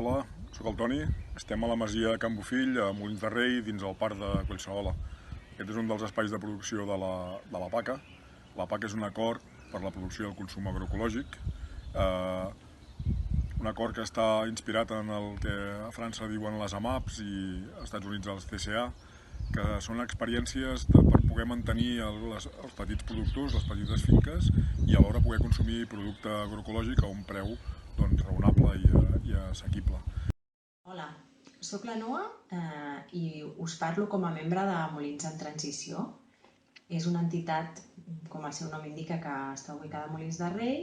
Hola, sóc el Toni. Estem a la masia Can Bofill, a Molins de Rei, dins el parc de Collserola. Aquest és un dels espais de producció de la PACA. La PACA és un acord per la producció i el consum agroecològic, un acord que està inspirat en el que a França diuen les AMAPs i als Estats Units els TCA, que són experiències per poder mantenir els petits productors, les petites finques, i alhora poder consumir producte agroecològic a un preu raonable i assequible. Hola, sóc la Noa i us parlo com a membre de Molins en Transició. És una entitat, com el seu nom indica, que està ubicada a Molins de Rei.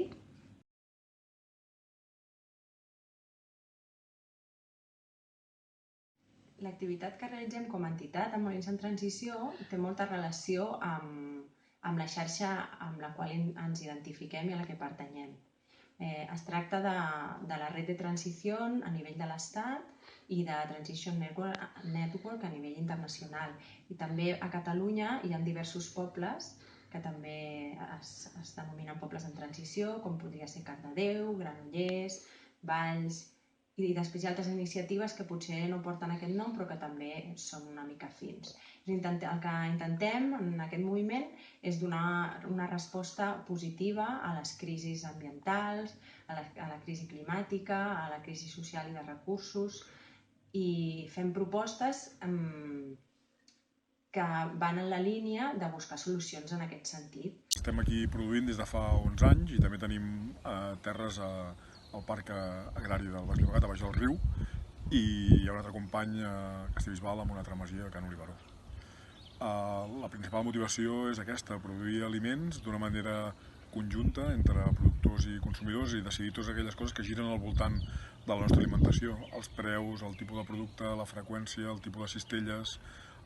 L'activitat que realitzem com a entitat a Molins en Transició té molta relació amb la xarxa amb la qual ens identifiquem i a la que pertanyem. Es tracta de la Red de Transición a nivell de l'Estat i de Transition Network a nivell internacional. I també a Catalunya hi ha diversos pobles que també es denominen pobles en transició, com podria ser Cardedeu, Granollers, Valls, i després hi ha altres iniciatives que potser no porten aquest nom però que també són una mica afins. El que intentem en aquest moviment és donar una resposta positiva a les crisis ambientals, a la crisi climàtica, a la crisi social i de recursos, i fem propostes que van en la línia de buscar solucions en aquest sentit. Estem aquí produint des de fa 11 anys i també tenim terres al parc agrari del Baix Llobregat, a baix del riu, i hi ha un altre company a Castellbisbal amb una altra masia a Can Oliveró. La principal motivació és aquesta, produir aliments d'una manera conjunta entre productors i consumidors i decidir totes aquelles coses que giren al voltant de la nostra alimentació. Els preus, el tipus de producte, la freqüència, el tipus de cistelles,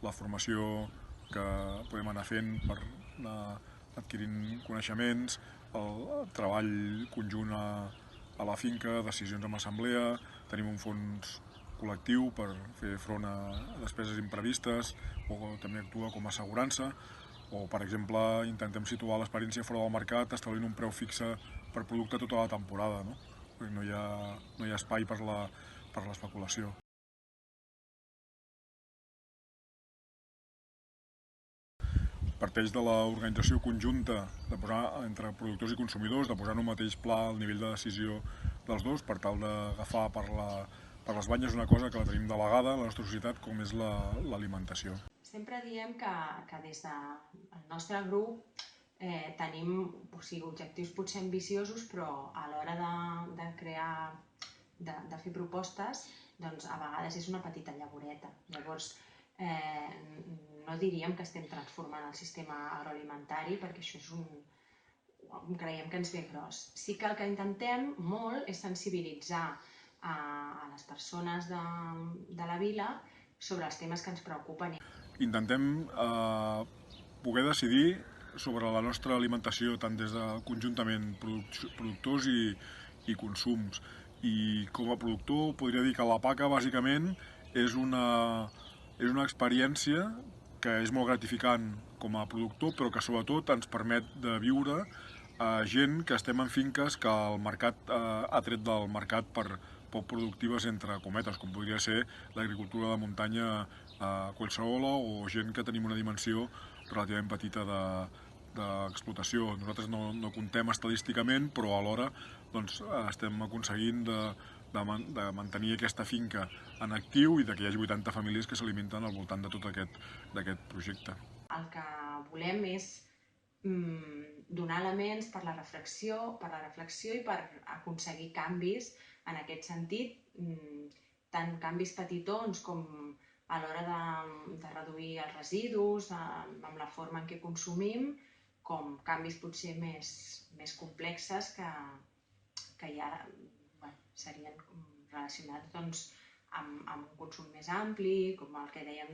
la formació que podem anar fent per anar adquirint coneixements, el treball conjunt a la finca, decisions amb assemblea, tenim un fons col·lectiu per fer front a despeses imprevistes, o també actua com a assegurança, o per exemple intentem situar l'experiència fora del mercat establint un preu fixe per producte tota la temporada, no? Perquè no hi ha espai per l'especulació. Parteix de l'organització conjunta de posar entre productors i consumidors, de posar en un mateix pla el nivell de decisió dels dos per tal d'agafar per les banyes una cosa que la tenim delegada a la nostra societat com és l'alimentació. Sempre diem que des del nostre grup tenim objectius potser ambiciosos, però a l'hora de crear, de fer propostes, doncs a vegades és una petita llavoreta. Llavors, no diríem que estem transformant el sistema agroalimentari perquè això creiem que ens ve gros. Sí que el que intentem molt és sensibilitzar a les persones de la vila sobre els temes que ens preocupen. Intentem poder decidir sobre la nostra alimentació tant des de conjuntament productors i consums. I com a productor podria dir que la PACA bàsicament és una experiència que és molt gratificant com a productor, però que sobretot ens permet de viure gent que estem en finques que el mercat ha tret del mercat per poc productives entre cometes, com podria ser l'agricultura de muntanya a Collserola o gent que tenim una dimensió relativament petita d'explotació. Nosaltres no contem estadísticament, però alhora doncs, estem aconseguint de mantenir aquesta finca en actiu i que hi hagi 80 famílies que s'alimenten al voltant de tot aquest projecte. El que volem és donar elements per la reflexió i per aconseguir canvis en aquest sentit, tant canvis petitons com a l'hora de reduir els residus, amb la forma en què consumim, com canvis potser més complexes que ja serien relacionats doncs, amb un consum més ampli, com el que dèiem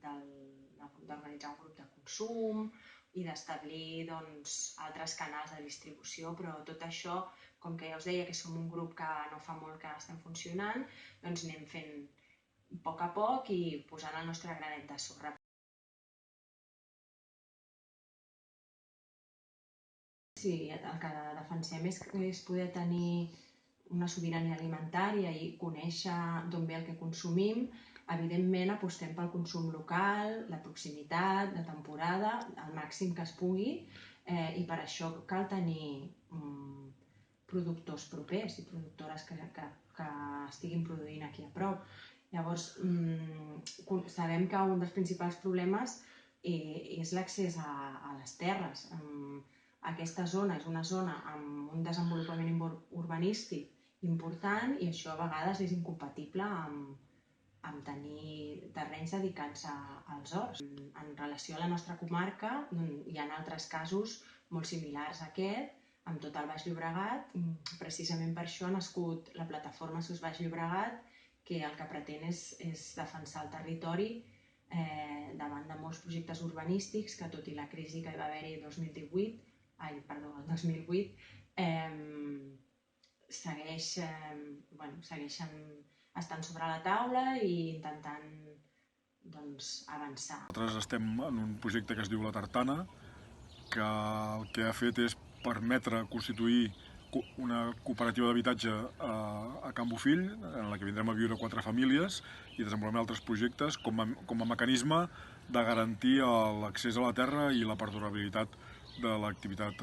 d'organitzar un grup de consum i d'establir doncs, altres canals de distribució, però tot això, com que ja us deia que som un grup que no fa molt que estem funcionant, doncs anem fent a poc i posant el nostre granet de sorra. Sí, el que defensem és poder tenir una sobirania alimentària i conèixer d'on ve el que consumim, evidentment apostem pel consum local, de proximitat, de temporada, al màxim que es pugui, i per això cal tenir productors propers i productores que estiguin produint aquí a prop. Llavors, sabem que un dels principals problemes és l'accés a les terres. Aquesta zona és una zona amb un desenvolupament urbanístic important i això a vegades és incompatible amb tenir terrenys dedicats als horts. En relació a la nostra comarca, hi ha altres casos molt similars a aquest, amb tot el Baix Llobregat. Precisament per això ha nascut la plataforma SOS Baix Llobregat, que el que pretén és defensar el territori davant de molts projectes urbanístics que, tot i la crisi que hi va haver-hi el 2008, segueixen estant sobre la taula i intentant avançar. Nosaltres estem en un projecte que es diu La Tartana, que el que ha fet és permetre constituir una cooperativa d'habitatge a Can Bofill, en la que vindrem a viure 4 famílies i desenvolupem altres projectes com a mecanisme de garantir l'accés a la terra i la perdurabilitat de l'activitat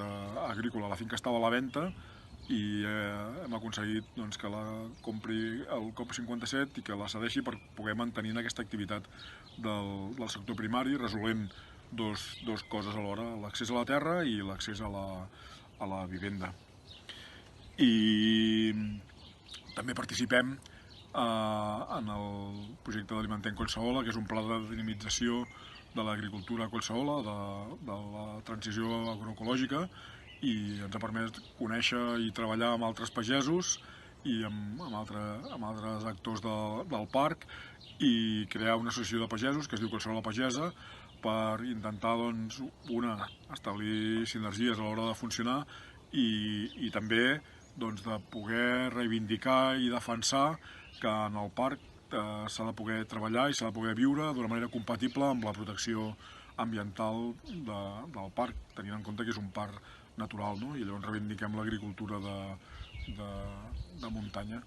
agrícola. La finca estava a la venda i hem aconseguit que la compri el COP57 i que la cedeixi per poder mantenir aquesta activitat del sector primari, resolent dos coses alhora, l'accés a la terra i l'accés a la vivenda. I també participem en el projecte d'Alimentem Collserola, que és un pla de dinamització de l'agricultura a Collserola, de la transició agroecològica, i ens ha permès conèixer i treballar amb altres pagesos i amb altres actors del parc i crear una associació de pagesos que es diu Collserola Pagesa, per intentar establir sinergies a l'hora de funcionar i també de poder reivindicar i defensar que en el parc s'ha de poder treballar i s'ha de poder viure d'una manera compatible amb la protecció ambiental del parc, tenint en compte que és un parc natural, no? I llavors reivindiquem l'agricultura de muntanya.